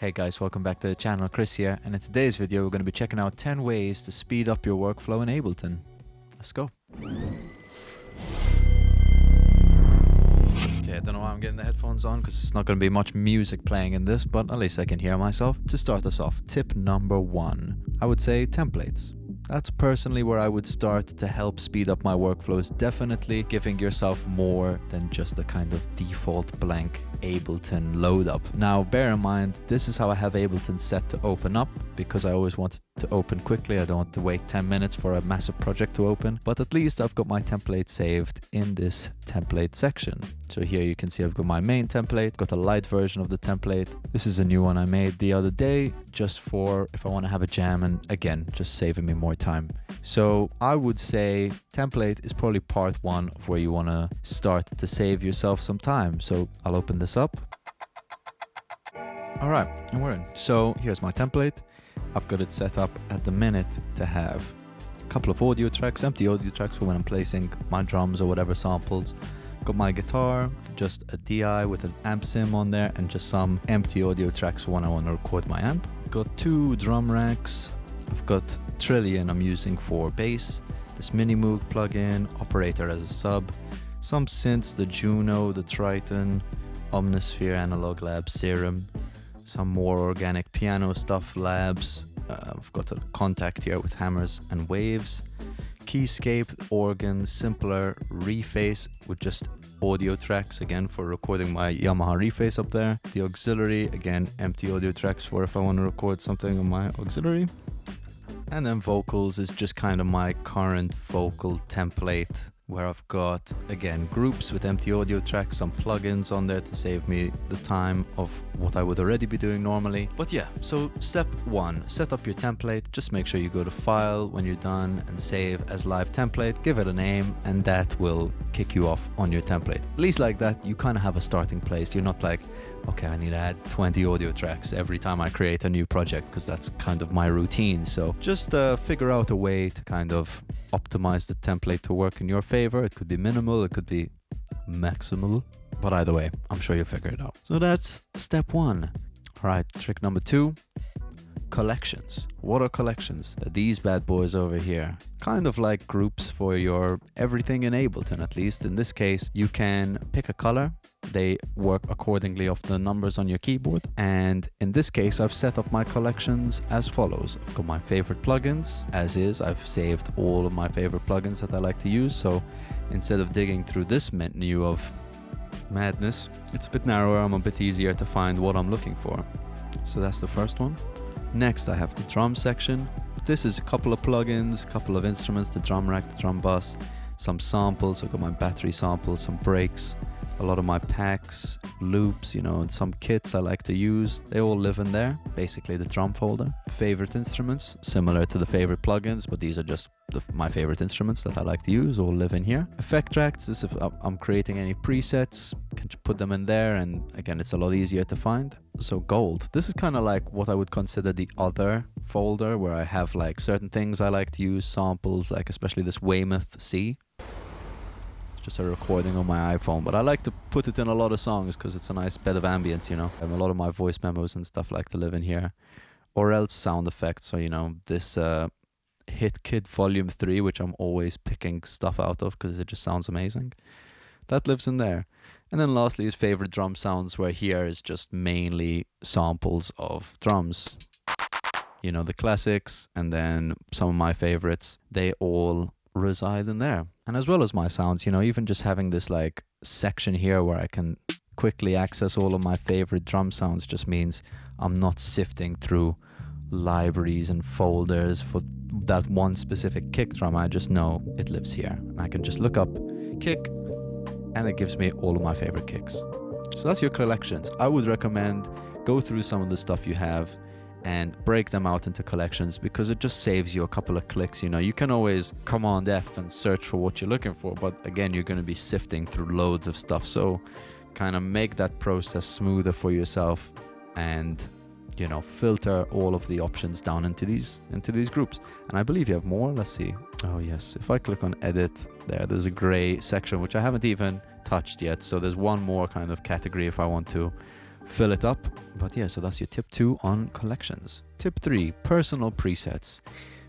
Hey guys, welcome back to the channel. Chris here, and in today's video we're going to be checking out 10 ways to speed up your workflow in Ableton. Let's go. Okay, I don't know why I'm getting the headphones on because it's not going to be much music playing in this, but at least I can hear myself. To start us off, tip number 1, I would say templates. That's personally where I would start to help speed up my workflows. Definitely giving yourself more than just a kind of default blank Ableton load up. Now bear in mind, this is how I have Ableton set to open up because I always want it to open quickly. I don't want to wait 10 minutes for a massive project to open, but at least I've got my template saved in this template section. So here you can see I've got my main template, got a light version of the template. This is a new one I made the other day just for if I want to have a jam, and again, just saving me more time. So I would say template is probably part 1 of where you want to start to save yourself some time. So I'll open this up. All right, and we're in. So here's my template. I've got it set up at the minute to have a couple of audio tracks, empty audio tracks for when I'm placing my drums or whatever samples. Got my guitar, just a DI with an amp sim on there, and just some empty audio tracks for when I want to record my amp. Got 2 drum racks. I've got Trillion I'm using for bass, this Minimoog plugin, operator as a sub, some synths, the Juno, the Triton, Omnisphere, Analog Lab, Serum, some more organic piano stuff, Labs. I've got a contact here with hammers and waves, keyscape, organ, simpler, reface with just audio tracks again for recording my Yamaha reface up there, the auxiliary, again empty audio tracks for if I want to record something on my auxiliary. And then vocals is just kind of my current vocal template where I've got, again, groups with empty audio tracks, some plugins on there to save me the time of what I would already be doing normally. But yeah, so step 1, set up your template. Just make sure you go to File when you're done and Save as Live Template. Give it a name and that will kick you off on your template. At least like that, you kind of have a starting place. You're not like, okay, I need to add 20 audio tracks every time I create a new project because that's kind of my routine. So just figure out a way to kind of optimize the template to work in your favor. It could be minimal, it could be maximal, but either way, I'm sure you'll figure it out. So that's step 1. All right, trick number 2, collections. What are collections? These bad boys over here, kind of like groups for your everything in Ableton. At least in this case, you can pick a color. They work accordingly of the numbers on your keyboard, and in this case I've set up my collections as follows. I've got my favorite plugins as is. I've saved all of my favorite plugins that I like to use, so instead of digging through this menu of madness, it's a bit narrower. I'm a bit easier to find what I'm looking for. So that's the first one. Next I have the drum section. This is a couple of plugins, couple of instruments, the drum rack, the drum bus, some samples. I've got my battery samples, some breaks, a lot of my packs, loops, and some kits I like to use. They all live in there, basically the drum folder. Favorite instruments, similar to the favorite plugins, but these are just my favorite instruments that I like to use, all live in here. Effect tracks, this if I'm creating any presets, can put them in there, and again, it's a lot easier to find. So gold, this is kind of like what I would consider the other folder, where I have like certain things I like to use, samples, like especially this Weymouth C. Just a recording on my iPhone, but I like to put it in a lot of songs because it's a nice bed of ambience, and a lot of my voice memos and stuff like to live in here. Or else sound effects, so this Hit Kid Volume 3, which I'm always picking stuff out of because it just sounds amazing. That lives in there. And then lastly is favorite drum sounds, where here is just mainly samples of drums. The classics, and then some of my favorites, they all reside in there. And as well as my sounds, even just having this like section here where I can quickly access all of my favorite drum sounds just means I'm not sifting through libraries and folders for that one specific kick drum. I just know it lives here. And I can just look up kick and it gives me all of my favorite kicks. So that's your collections. I would recommend go through some of the stuff you have and break them out into collections because it just saves you a couple of clicks. You can always Command F and search for what you're looking for, but again, you're going to be sifting through loads of stuff. So kind of make that process smoother for yourself and filter all of the options down into these groups. And I believe you have more. Let's see. Oh yes, if I click on edit, there's a gray section which I haven't even touched yet. So there's one more kind of category if I want to fill it up. But yeah, so that's your tip 2 on collections. Tip 3, personal presets.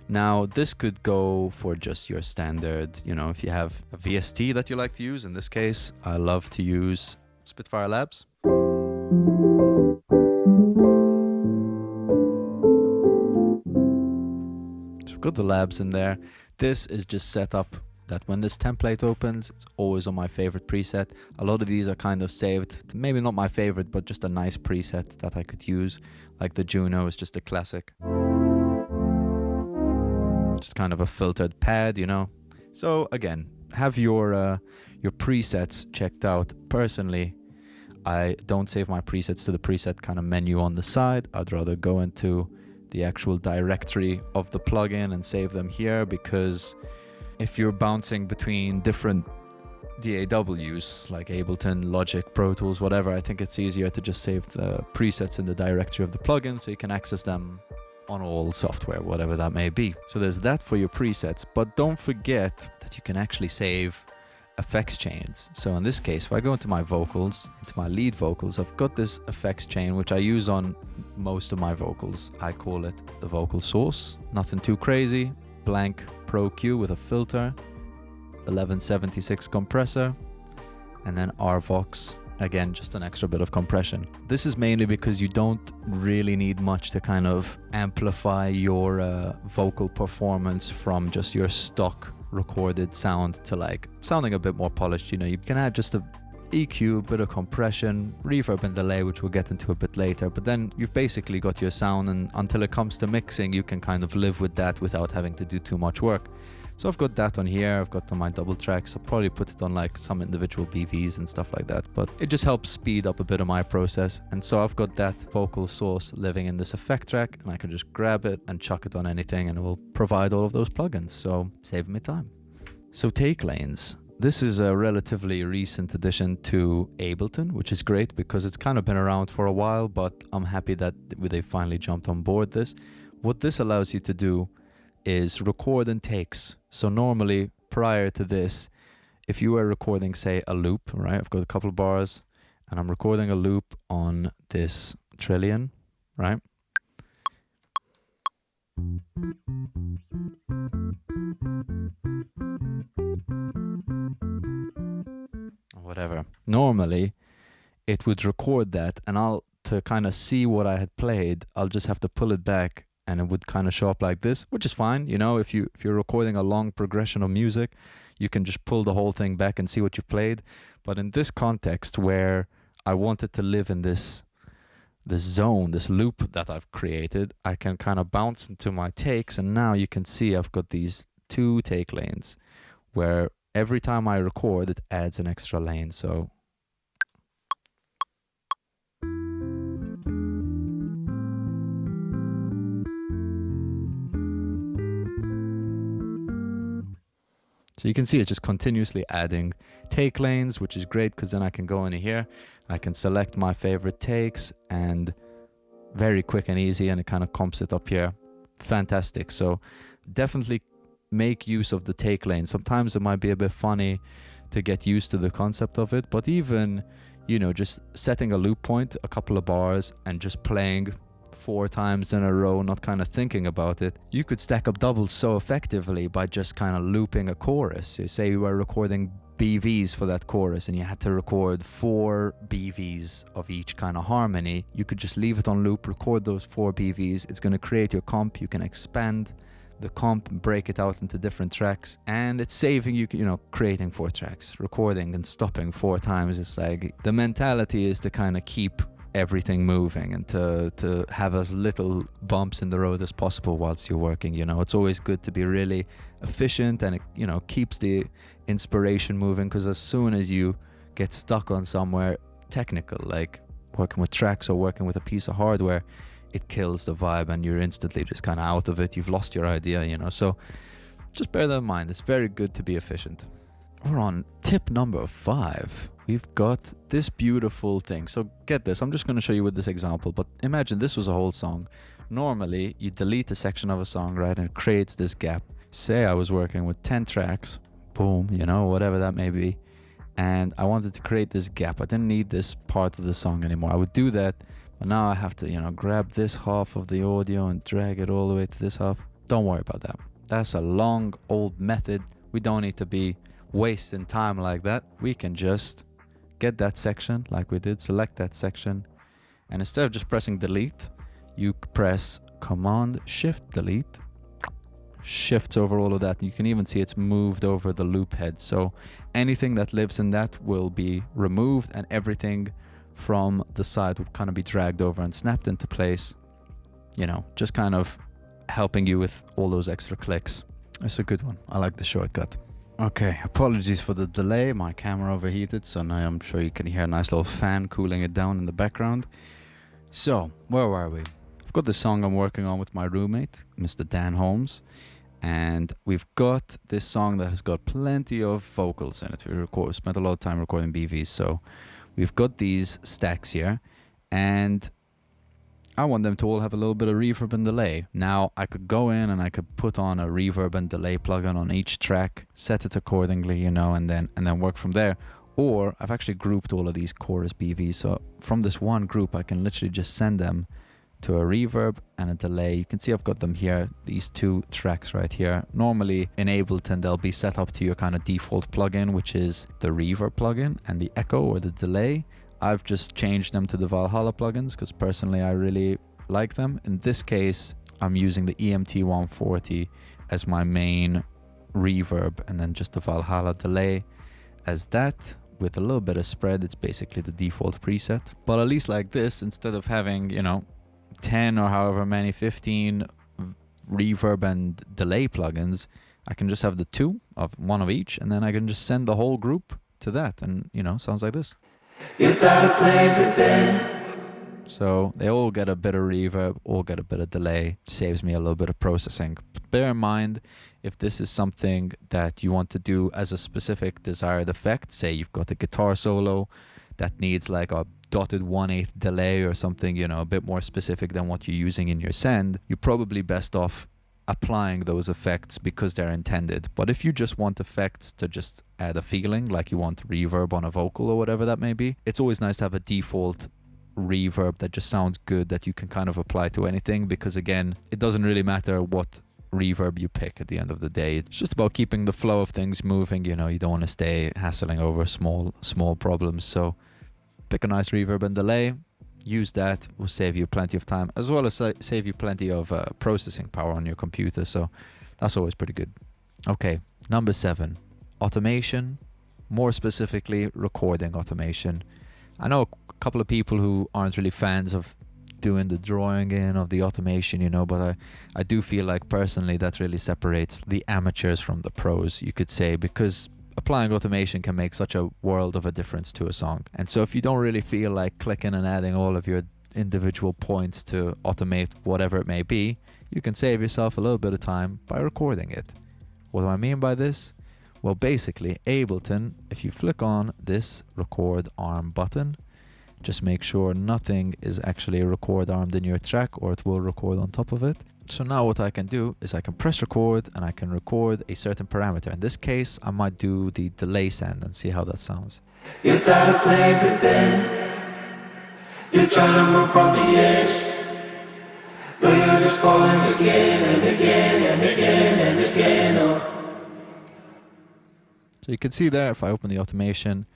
Now, this could go for just your standard, you know, if you have a VST that you like to use. In this case, I love to use Spitfire Labs. So I've got the labs in there. This is just set up that when this template opens, it's always on my favorite preset. A lot of these are kind of saved, maybe not my favorite, but just a nice preset that I could use. Like the Juno is just a classic. Just kind of a filtered pad, you know. So again, have your presets checked out. Personally, I don't save my presets to the preset kind of menu on the side. I'd rather go into the actual directory of the plugin and save them here, because if you're bouncing between different DAWs like Ableton, Logic, Pro Tools, whatever, I think it's easier to just save the presets in the directory of the plugin so you can access them on all software, whatever that may be. So there's that for your presets, but don't forget that you can actually save effects chains. So in this case, if I go into my vocals, into my lead vocals, I've got this effects chain which I use on most of my vocals. I call it the vocal source. Nothing too crazy. Blank Pro Q with a filter, 1176 compressor, and then RVox. Again, just an extra bit of compression. This is mainly because you don't really need much to kind of amplify your vocal performance from just your stock recorded sound to like sounding a bit more polished. You know, you can add just a EQ, a bit of compression, reverb and delay, which we'll get into a bit later, but then you've basically got your sound, and until it comes to mixing, you can kind of live with that without having to do too much work. So I've got that on here, I've got on my double tracks. I'll probably put it on like some individual BVs and stuff like that, but it just helps speed up a bit of my process. And so I've got that vocal source living in this effect track, and I can just grab it and chuck it on anything, and it will provide all of those plugins, so saving me time. So take lanes. This is a relatively recent addition to Ableton, which is great because it's kind of been around for a while, but I'm happy that they finally jumped on board this. What this allows you to do is record in takes. So normally, prior to this, if you were recording, say, a loop, right? I've got a couple of bars, and I'm recording a loop on this trillion, right? Whatever. Normally, it would record that, and to kind of see what I had played, I'll just have to pull it back, and it would kind of show up like this, which is fine. You know, if you're recording a long progression of music, you can just pull the whole thing back and see what you played. But in this context, where I wanted to live in this zone, this loop that I've created, I can kind of bounce into my takes, and now you can see I've got these 2 take lanes where every time I record, it adds an extra lane. So you can see it's just continuously adding take lanes, which is great because then I can go into here, I can select my favorite takes, and very quick and easy, and it kind of comps it up here. Fantastic. So definitely make use of the take lane. Sometimes it might be a bit funny to get used to the concept of it, but even, you know, just setting a loop point, a couple of bars, and just playing 4 times in a row, not kind of thinking about it, you could stack up doubles so effectively by just kind of looping a chorus. So say you were recording BVs for that chorus and you had to record 4 BVs of each kind of harmony, you could just leave it on loop, record those 4 BVs. It's going to create your comp. You can expand the comp and break it out into different tracks, and it's saving you, you know, creating 4 tracks, recording and stopping 4 times. It's like the mentality is to kind of keep everything moving and to have as little bumps in the road as possible whilst you're working. You know, it's always good to be really efficient, and it, you know, keeps the inspiration moving, because as soon as you get stuck on somewhere technical, like working with tracks or working with a piece of hardware, it kills the vibe and you're instantly just kind of out of it. You've lost your idea, you know. So just bear that in mind. It's very good to be efficient. We're on tip number 5. We've got this beautiful thing. So get this, I'm just going to show you with this example, but imagine this was a whole song. Normally you delete a section of a song, right, and it creates this gap. Say I was working with 10 tracks, boom, you know, whatever that may be, and I wanted to create this gap. I didn't need this part of the song anymore. I would do that, but now I have to, you know, grab this half of the audio and drag it all the way to this half. Don't worry about that. That's a long old method. We don't need to be wasting time like that. We can just get that section like we did, select that section, and instead of just pressing delete, you press Command Shift Delete. Shifts over all of that. You can even see it's moved over the loop head, so anything that lives in that will be removed, and everything from the side will kind of be dragged over and snapped into place, you know, just kind of helping you with all those extra clicks. It's a good one. I like the shortcut. Okay, apologies for the delay. My camera overheated, so now I'm sure you can hear a nice little fan cooling it down in the background. So where were we? I've got the song I'm working on with my roommate, Mr. Dan Holmes. And we've got this song that has got plenty of vocals in it. We spent a lot of time recording BVs, so we've got these stacks here, and I want them to all have a little bit of reverb and delay. Now, I could go in and I could put on a reverb and delay plugin on each track, set it accordingly, you know, and then work from there. Or I've actually grouped all of these chorus BVs, so from this one group, I can literally just send them to a reverb and a delay. You can see I've got them here, these two tracks right here. Normally in Ableton they'll be set up to your kind of default plugin, which is the reverb plugin, and the echo or the delay, I've just changed them to the Valhalla plugins because personally I really like them. In this case I'm using the EMT 140 as my main reverb, and then just the Valhalla delay as that, with a little bit of spread. It's basically the default preset. But at least like this, instead of having, you know, 10 or however many, 15 reverb and delay plugins, I can just have the two of one of each, and then I can just send the whole group to that, and you know, sounds like this. You're tired of playing pretend. So they all get a bit of reverb, all get a bit of delay, saves me a little bit of processing. Bear in mind, if this is something that you want to do as a specific desired effect, say you've got a guitar solo that needs like a dotted 1/8 delay or something, you know, a bit more specific than what you're using in your send, you're probably best off applying those effects because they're intended. But if you just want effects to just add a feeling, like you want reverb on a vocal or whatever that may be, it's always nice to have a default reverb that just sounds good, that you can kind of apply to anything, because again, it doesn't really matter what reverb you pick at the end of the day. It's just about keeping the flow of things moving, you know. You don't want to stay hassling over small problems. So pick a nice reverb and delay, use that, will save you plenty of time, as well as save you plenty of processing power on your computer, so that's always pretty good. Okay, number 7, automation, more specifically recording automation. I know a couple of people who aren't really fans of doing the drawing in of the automation, you know, but I do feel like personally that really separates the amateurs from the pros, you could say, because applying automation can make such a world of a difference to a song. And so if you don't really feel like clicking and adding all of your individual points to automate whatever it may be, you can save yourself a little bit of time by recording it. What do I mean by this? Well, basically, Ableton, if you flick on this record arm button, just make sure nothing is actually record armed in your track, or it will record on top of it. So now what I can do is I can press record and I can record a certain parameter. In this case, I might do the delay send and see how that sounds. You're tired of playing pretend. You're trying to move from the edge, but you're just falling again and again and again and again. Oh. So you can see there, if I open the automation,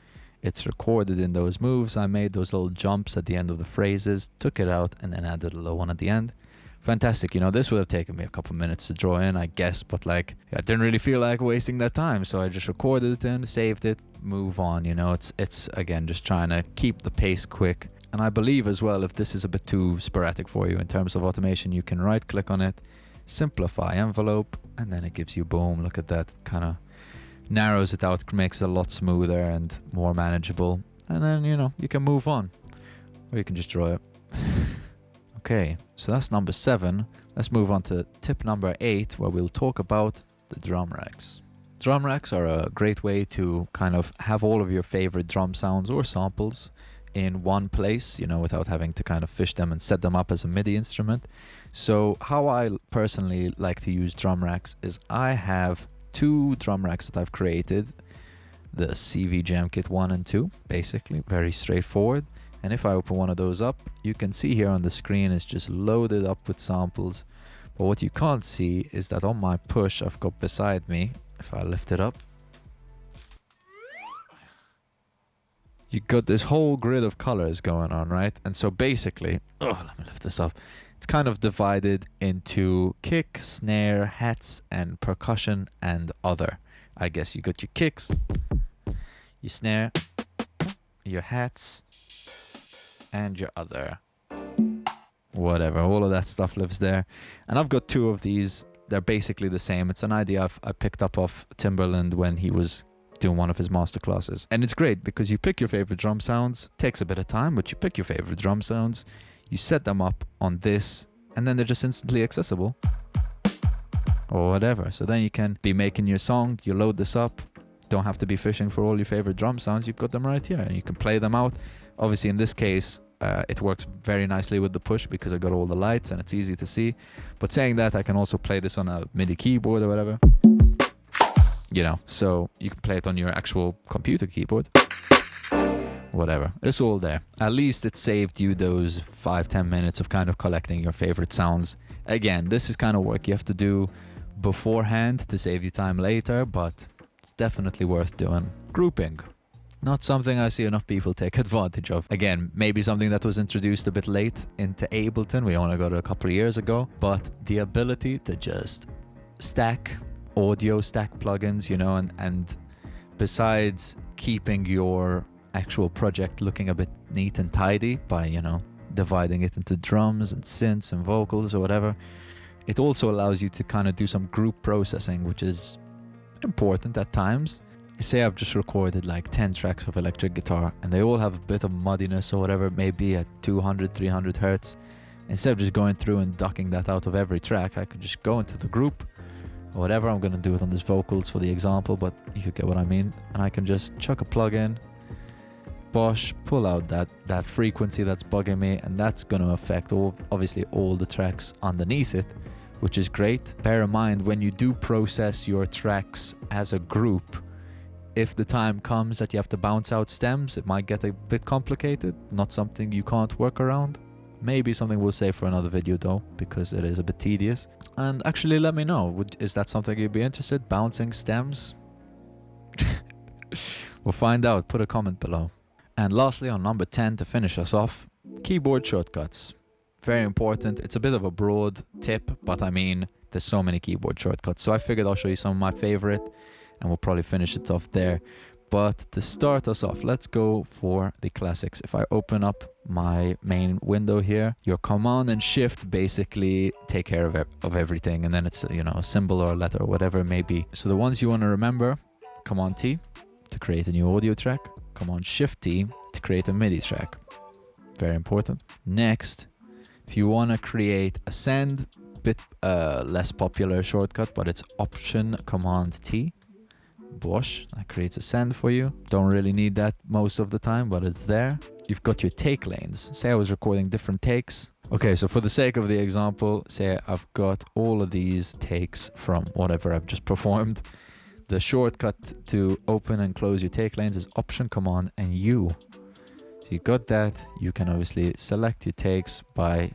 it's recorded in those moves. I made those little jumps at the end of the phrases, took it out, and then added a low one at the end. Fantastic. You know, this would have taken me a couple minutes to draw in, I guess, but like, I didn't really feel like wasting that time, so I just recorded it in, saved it, move on. You know, it's again just trying to keep the pace quick. And I believe as well, if this is a bit too sporadic for you in terms of automation, you can right click on it, simplify envelope, and then it gives you, boom, look at that, kind of narrows it out, makes it a lot smoother and more manageable. And then, you know, you can move on, or you can just draw it. Okay, so that's number 7. Let's move on to tip number 8, where we'll talk about the drum racks. Drum racks are a great way to kind of have all of your favorite drum sounds or samples in one place, you know, without having to kind of fish them and set them up as a MIDI instrument. So how I personally like to use drum racks is I have 2 drum racks that I've created. the CV Jam Kit 1 and 2, basically, very straightforward. And if I open one of those up, you can see here on the screen it's just loaded up with samples. But what you can't see is that on my push I've got beside me, if I lift it up, you got this whole grid of colors going on, right? And so basically, let me lift this up. It's kind of divided into kick, snare, hats, and percussion and other. I guess you got your kicks, your snare, your hats, and your other. Whatever, all of that stuff lives there. And I've got 2 of these. They're basically the same. It's an idea I picked up off Timberland when he was doing one of his masterclasses. And it's great because you pick your favorite drum sounds. Takes a bit of time, but you pick your favorite drum sounds. You set them up on this, and then they're just instantly accessible. Or whatever. So then you can be making your song, you load this up, don't have to be fishing for all your favorite drum sounds, you've got them right here, and you can play them out. Obviously in this case, it works very nicely with the push because I got all the lights and it's easy to see. But saying that, I can also play this on a MIDI keyboard or whatever. You know, so you can play it on your actual computer keyboard. Whatever, it's all there. At least it saved you those 5-10 minutes of kind of collecting your favorite sounds. Again, this is kind of work you have to do beforehand to save you time later, but it's definitely worth doing. Grouping, not something I see enough people take advantage of. Again, maybe something that was introduced a bit late into Ableton. We only got it a couple of years ago, but the ability to just stack audio, stack plugins, you know, and besides keeping your actual project looking a bit neat and tidy by, you know, dividing it into drums and synths and vocals or whatever, it also allows you to kind of do some group processing, which is important at times. Say I've just recorded like 10 tracks of electric guitar and they all have a bit of muddiness or whatever it may be at 200, 300 hertz. Instead of just going through and ducking that out of every track, I could just go into the group or whatever. I'm going to do it on this vocals for the example, but you could get what I mean. And I can just chuck a plug in, bosh, pull out that frequency that's bugging me, and that's going to affect obviously all the tracks underneath it, which is great. Bear in mind, when you do process your tracks as a group, if the time comes that you have to bounce out stems, it might get a bit complicated. Not something you can't work around. Maybe something we'll save for another video though, because it is a bit tedious. And actually let me know, is that something you'd be interested? Bouncing stems? We'll find out, put a comment below. And lastly, on number 10 to finish us off, keyboard shortcuts. Very important. It's a bit of a broad tip, but I mean, there's so many keyboard shortcuts. So I figured I'll show you some of my favorite and we'll probably finish it off there. But to start us off, let's go for the classics. If I open up my main window here, your Command and Shift basically take care of everything. And then it's, you know, a symbol or a letter or whatever it may be. So the ones you want to remember, Command T to create a new audio track, Command Shift T to create a MIDI track. Very important. Next, if you want to create a send, bit less popular shortcut, but it's Option Command T. Bosh, that creates a send for you. Don't really need that most of the time, but it's there. You've got your take lanes. Say I was recording different takes. Okay, so for the sake of the example, say I've got all of these takes from whatever I've just performed. The shortcut to open and close your take lanes is Option Command and U. So you got that. You can obviously select your takes by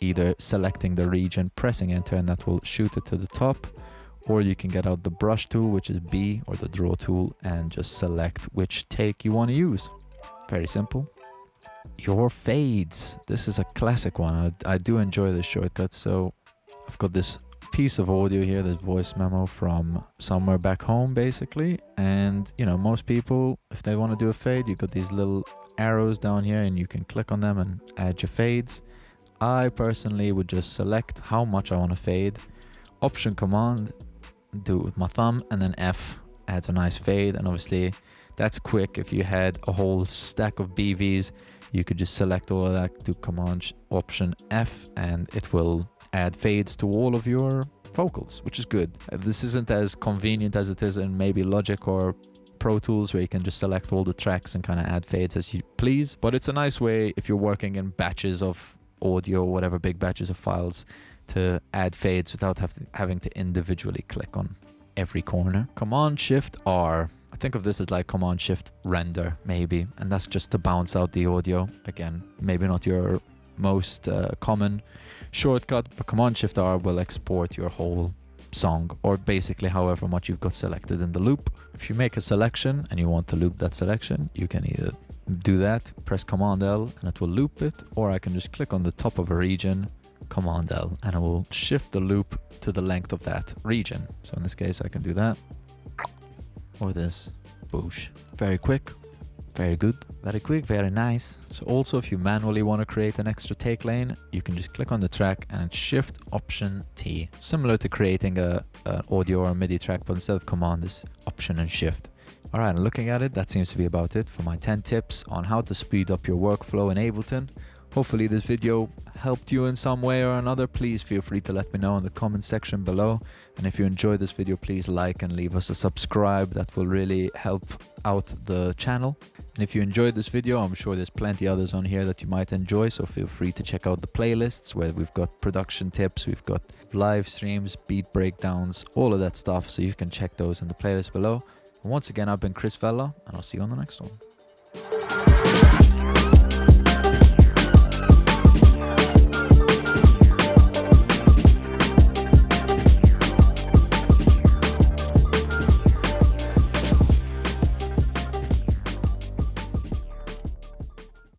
either selecting the region, pressing enter, and that will shoot it to the top. Or you can get out the brush tool, which is B, or the draw tool, and just select which take you want to use. Very simple. Your fades. This is a classic one. I do enjoy this shortcut. So I've got this piece of audio here, this voice memo from somewhere back home, basically. And, you know, most people, if they want to do a fade, you've got these little arrows down here and you can click on them and add your fades. I personally would just select how much I want to fade. Option Command, do it with my thumb, and then F adds a nice fade. And obviously that's quick. If you had a whole stack of BVs, you could just select all of that, do Command Option F, and it will add fades to all of your vocals, which is good. This isn't as convenient as it is in maybe Logic or Pro Tools, where you can just select all the tracks and kind of add fades as you please. But it's a nice way if you're working in batches of audio or whatever, big batches of files, to add fades without having to individually click on every corner. Command Shift R. Think of this as like Command Shift render maybe, and that's just to bounce out the audio. Again, maybe not your most common shortcut, but Command Shift R will export your whole song, or basically however much you've got selected in the loop. If you make a selection and you want to loop that selection, you can either do that, press Command L and it will loop it, or I can just click on the top of a region, Command L, and it will shift the loop to the length of that region. So in this case I can do that, or this, boosh. Very quick, very good, very quick, very nice. So also if you manually want to create an extra take lane, you can just click on the track and Shift Option T, similar to creating an audio or a MIDI track, but instead of Command is Option and Shift. Alright, looking at it, that seems to be about it for my 10 tips on how to speed up your workflow in Ableton. Hopefully this video helped you in some way or another. Please feel free to let me know in the comment section below. And if you enjoyed this video, please like and leave us a subscribe. That will really help out the channel. And if you enjoyed this video, I'm sure there's plenty others on here that you might enjoy. So feel free to check out the playlists where we've got production tips, we've got live streams, beat breakdowns, all of that stuff. So you can check those in the playlist below. And once again, I've been Vella, and I'll see you on the next one.